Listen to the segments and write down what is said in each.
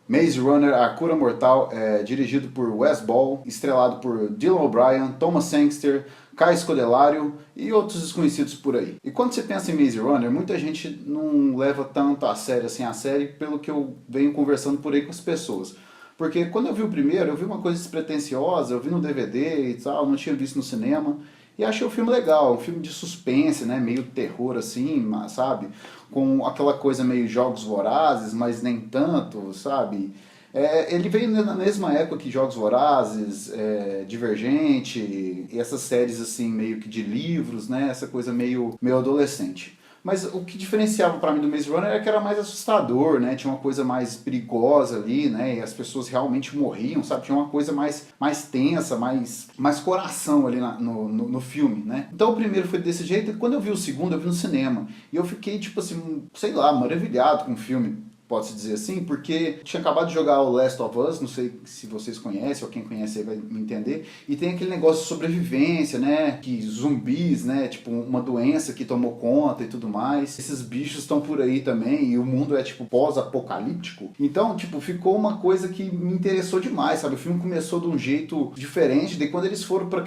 Maze Runner, A Cura Mortal, é dirigido por Wes Ball, estrelado por Dylan O'Brien, Thomas Sangster, Kai Scodelario e outros desconhecidos por aí. E quando você pensa em Maze Runner, muita gente não leva tanto a sério assim a série, pelo que eu venho conversando por aí com as pessoas. Porque quando eu vi o primeiro, eu vi uma coisa despretensiosa, eu vi no DVD e tal, não tinha visto no cinema. E achei o filme legal, um filme de suspense, né, meio terror assim, sabe? Com aquela coisa meio Jogos Vorazes, mas nem tanto, sabe? Ele veio na mesma época que Jogos Vorazes, Divergente, e essas séries assim meio que de livros, né? Essa coisa meio adolescente. Mas o que diferenciava pra mim do Maze Runner era que era mais assustador, né? Tinha uma coisa mais perigosa ali, né? E as pessoas realmente morriam, sabe? Tinha uma coisa mais tensa, mais coração ali no filme, né? Então o primeiro foi desse jeito, e quando eu vi o segundo, eu vi no cinema. E eu fiquei, tipo assim, sei lá, maravilhado com o filme. Pode-se dizer assim, porque tinha acabado de jogar o Last of Us, não sei se vocês conhecem, ou quem conhece aí vai me entender, e tem aquele negócio de sobrevivência, né, que zumbis, né, tipo uma doença que tomou conta e tudo mais, esses bichos estão por aí também, e o mundo é tipo pós-apocalíptico, então, tipo, ficou uma coisa que me interessou demais, sabe, o filme começou de um jeito diferente, daí quando eles foram para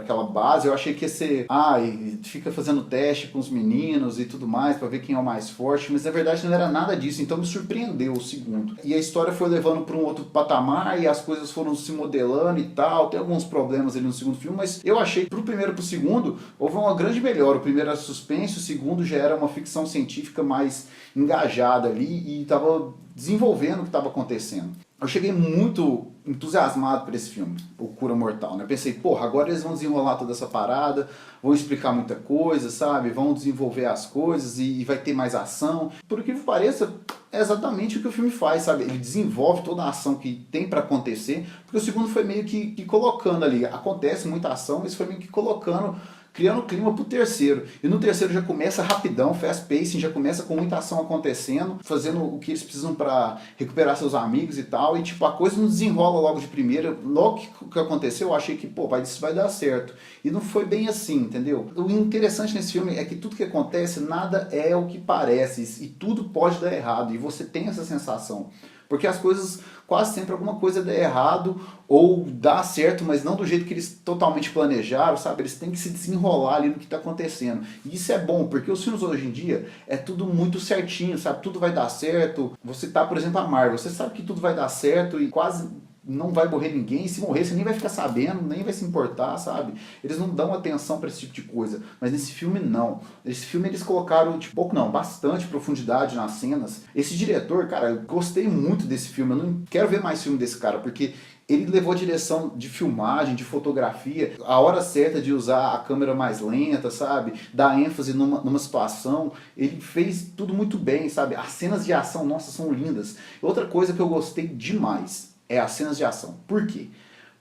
aquela base, eu achei que ia ser, e fica fazendo teste com os meninos e tudo mais, para ver quem é o mais forte, mas na verdade não era nada disso, então me surpreendeu o segundo. E a história foi levando para um outro patamar e as coisas foram se modelando e tal. Tem alguns problemas ali no segundo filme, mas eu achei que pro primeiro e pro segundo houve uma grande melhora. O primeiro era suspense, o segundo já era uma ficção científica mais engajada ali e estava desenvolvendo o que estava acontecendo. Eu cheguei muito entusiasmado por esse filme, O Cura Mortal, né? Eu pensei, porra, agora eles vão desenrolar toda essa parada, vão explicar muita coisa, sabe? Vão desenvolver as coisas e vai ter mais ação. Por que pareça, é exatamente o que o filme faz, sabe? Ele desenvolve toda a ação que tem pra acontecer, porque o segundo foi meio que colocando ali. Acontece muita ação, mas foi meio que colocando, criando clima pro terceiro. E no terceiro já começa rapidão, fast pacing, já começa com muita ação acontecendo, fazendo o que eles precisam para recuperar seus amigos e tal. E tipo, a coisa não desenrola logo de primeira. Logo que aconteceu, eu achei que, pô, isso vai dar certo. E não foi bem assim, entendeu? O interessante nesse filme é que tudo que acontece, nada é o que parece. E tudo pode dar errado. E você tem essa sensação. Porque as coisas, quase sempre alguma coisa dá errado ou dá certo, mas não do jeito que eles totalmente planejaram, sabe? Eles têm que se desenrolar ali no que está acontecendo. E isso é bom, porque os filmes hoje em dia é tudo muito certinho, sabe? Tudo vai dar certo. Você tá, por exemplo, a Marvel, você sabe que tudo vai dar certo e quase não vai morrer ninguém, se morrer você nem vai ficar sabendo, nem vai se importar, sabe? Eles não dão atenção para esse tipo de coisa, mas nesse filme não. Nesse filme eles colocaram, tipo, pouco não, bastante profundidade nas cenas. Esse diretor, cara, eu gostei muito desse filme, eu não quero ver mais filme desse cara, porque ele levou a direção de filmagem, de fotografia, a hora certa de usar a câmera mais lenta, sabe? Dar ênfase numa situação. Ele fez tudo muito bem, sabe? As cenas de ação, nossa, são lindas. Outra coisa que eu gostei demais é as cenas de ação. Por quê?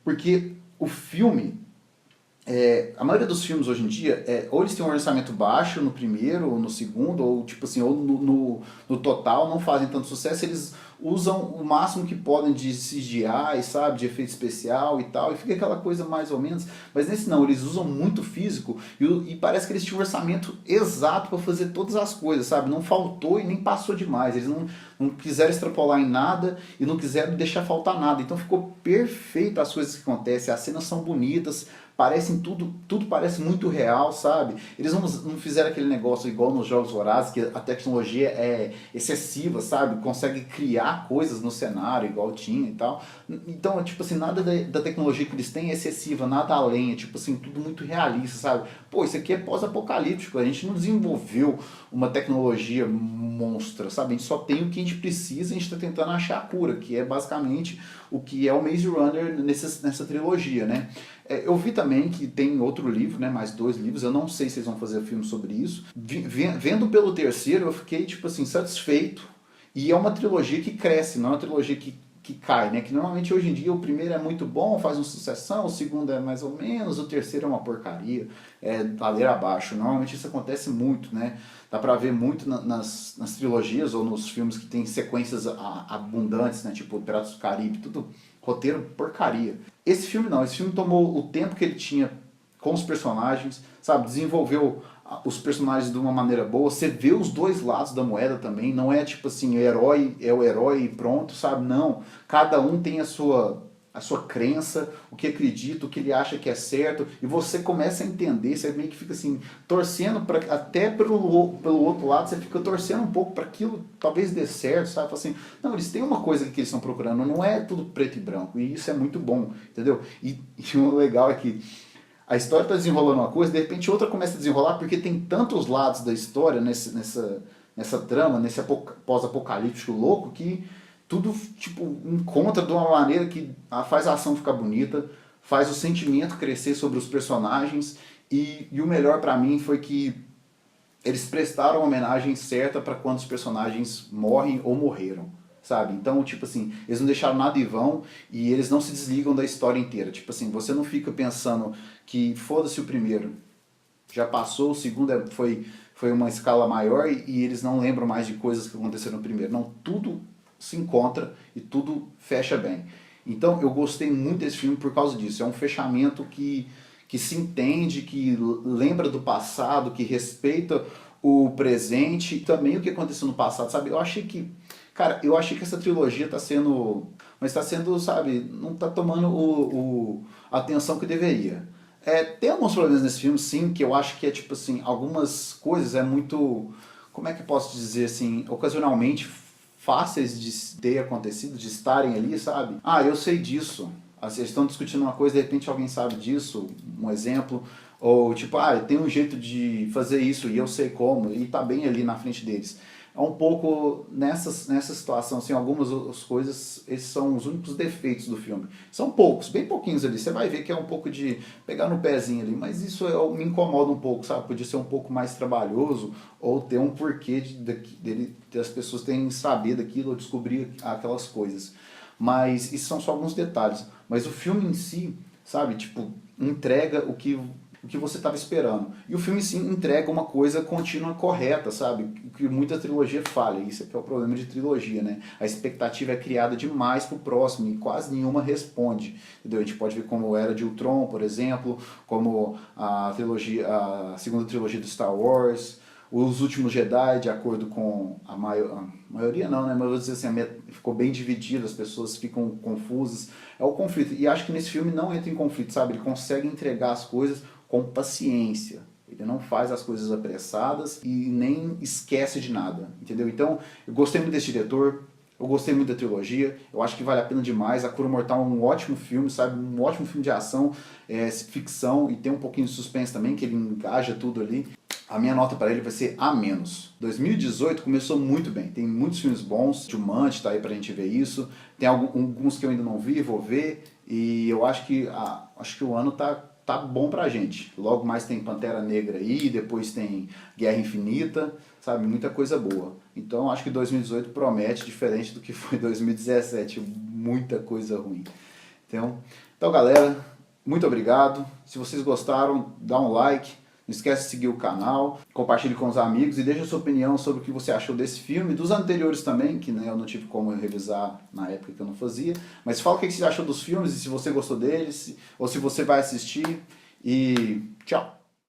Porque o filme, a maioria dos filmes hoje em dia, ou eles têm um orçamento baixo no primeiro, ou no segundo, ou tipo assim, ou no total não fazem tanto sucesso, eles usam o máximo que podem de CGI, sabe, de efeito especial e tal, e fica aquela coisa mais ou menos, mas nesse não, eles usam muito físico e parece que eles tinham um orçamento exato para fazer todas as coisas, sabe, não faltou e nem passou demais, eles não quiseram extrapolar em nada e não quiseram deixar faltar nada, então ficou perfeito as coisas que acontecem, as cenas são bonitas, parecem tudo parece muito real, sabe? Eles não fizeram aquele negócio igual nos Jogos Vorazes, que a tecnologia é excessiva, sabe? Consegue criar coisas no cenário, igual tinha e tal. Então, tipo assim, nada da tecnologia que eles têm é excessiva, nada além, é tipo assim, tudo muito realista, sabe? Pô, isso aqui é pós-apocalíptico, a gente não desenvolveu uma tecnologia monstra, sabe? A gente só tem o que a gente precisa e a gente está tentando achar a cura, que é basicamente o que é o Maze Runner nessa trilogia, né? Eu vi também que tem outro livro, né, mais 2 livros, eu não sei se eles vão fazer filme sobre isso. Vendo pelo terceiro, eu fiquei, tipo assim, satisfeito. E é uma trilogia que cresce, não é uma trilogia que cai, né? Que normalmente hoje em dia o primeiro é muito bom, faz uma sucessão, o segundo é mais ou menos, o terceiro é uma porcaria, é ladeira abaixo. Normalmente isso acontece muito, né? Dá pra ver muito nas trilogias ou nos filmes que tem sequências abundantes, né? Tipo Piratas do Caribe, tudo roteiro porcaria. Esse filme não, esse filme tomou o tempo que ele tinha com os personagens, sabe, desenvolveu os personagens de uma maneira boa, você vê os dois lados da moeda também, não é tipo assim, o herói é o herói e pronto, sabe? Não, cada um tem a sua crença, o que acredita, o que ele acha que é certo, e você começa a entender, você meio que fica assim, torcendo até pelo outro lado, você fica torcendo um pouco para aquilo talvez dê certo, sabe? Fala assim, não, eles têm uma coisa que eles estão procurando, não é tudo preto e branco, e isso é muito bom, entendeu? E o legal é que a história está desenrolando uma coisa, de repente outra começa a desenrolar, porque tem tantos lados da história nessa trama, nesse pós-apocalíptico louco, que tudo tipo encontra de uma maneira que faz a ação ficar bonita, faz o sentimento crescer sobre os personagens, e o melhor pra mim foi que eles prestaram a homenagem certa para quando os personagens morrem ou morreram, sabe? Então, tipo assim, eles não deixaram nada em vão e eles não se desligam da história inteira. Tipo assim, você não fica pensando que foda-se o primeiro, já passou, o segundo foi uma escala maior e eles não lembram mais de coisas que aconteceram no primeiro. Não, tudo se encontra e tudo fecha bem. Então eu gostei muito desse filme por causa disso. É um fechamento que se entende, que lembra do passado, que respeita o presente e também o que aconteceu no passado, sabe? Eu achei que, cara, eu achei que essa trilogia tá sendo, mas tá sendo, sabe, não tá tomando a atenção que deveria. Tem alguns problemas nesse filme, sim, que eu acho que é tipo assim, algumas coisas é muito, como é que eu posso dizer assim, ocasionalmente fáceis de ter acontecido, de estarem ali, sabe? Ah, eu sei disso. Eles estão discutindo uma coisa, de repente alguém sabe disso, um exemplo. Ou tipo, ah, tem um jeito de fazer isso e eu sei como, e tá bem ali na frente deles. É um pouco nessa situação, assim, algumas as coisas, esses são os únicos defeitos do filme. São poucos, bem pouquinhos ali. Você vai ver que é um pouco de pegar no pezinho ali, mas isso me incomoda um pouco, sabe? Podia ser um pouco mais trabalhoso ou ter um porquê das pessoas terem saber daquilo ou descobrir aquelas coisas. Mas isso são só alguns detalhes. Mas o filme em si, sabe, tipo, entrega o que você estava esperando. E o filme sim entrega uma coisa contínua correta, sabe? O que muita trilogia falha. Isso é que é o problema de trilogia, né? A expectativa é criada demais pro próximo e quase nenhuma responde. Entendeu? A gente pode ver como Era de Ultron, por exemplo, como a segunda trilogia do Star Wars, Os Últimos Jedi, de acordo com a maioria não, né? Mas eu vou dizer assim, ficou bem dividido, as pessoas ficam confusas. É o conflito. E acho que nesse filme não entra em conflito, sabe? Ele consegue entregar as coisas com paciência. Ele não faz as coisas apressadas e nem esquece de nada, entendeu? Então, eu gostei muito desse diretor, eu gostei muito da trilogia, eu acho que vale a pena demais. A Cura Mortal é um ótimo filme, sabe? Um ótimo filme de ação, ficção e tem um pouquinho de suspense também, que ele engaja tudo ali. A minha nota para ele vai ser A-. 2018 começou muito bem, tem muitos filmes bons, Jumanji tá aí pra gente ver isso, tem alguns que eu ainda não vi, vou ver, e eu acho que o ano tá bom pra gente. Logo mais tem Pantera Negra aí, depois tem Guerra Infinita, sabe? Muita coisa boa. Então acho que 2018 promete, diferente do que foi 2017, muita coisa ruim. Então galera, muito obrigado. Se vocês gostaram, dá um like. Não esquece de seguir o canal, compartilhe com os amigos e deixe a sua opinião sobre o que você achou desse filme, dos anteriores também, que né, eu não tive como revisar na época que eu não fazia. Mas fala o que você achou dos filmes e se você gostou deles, ou se você vai assistir. E tchau!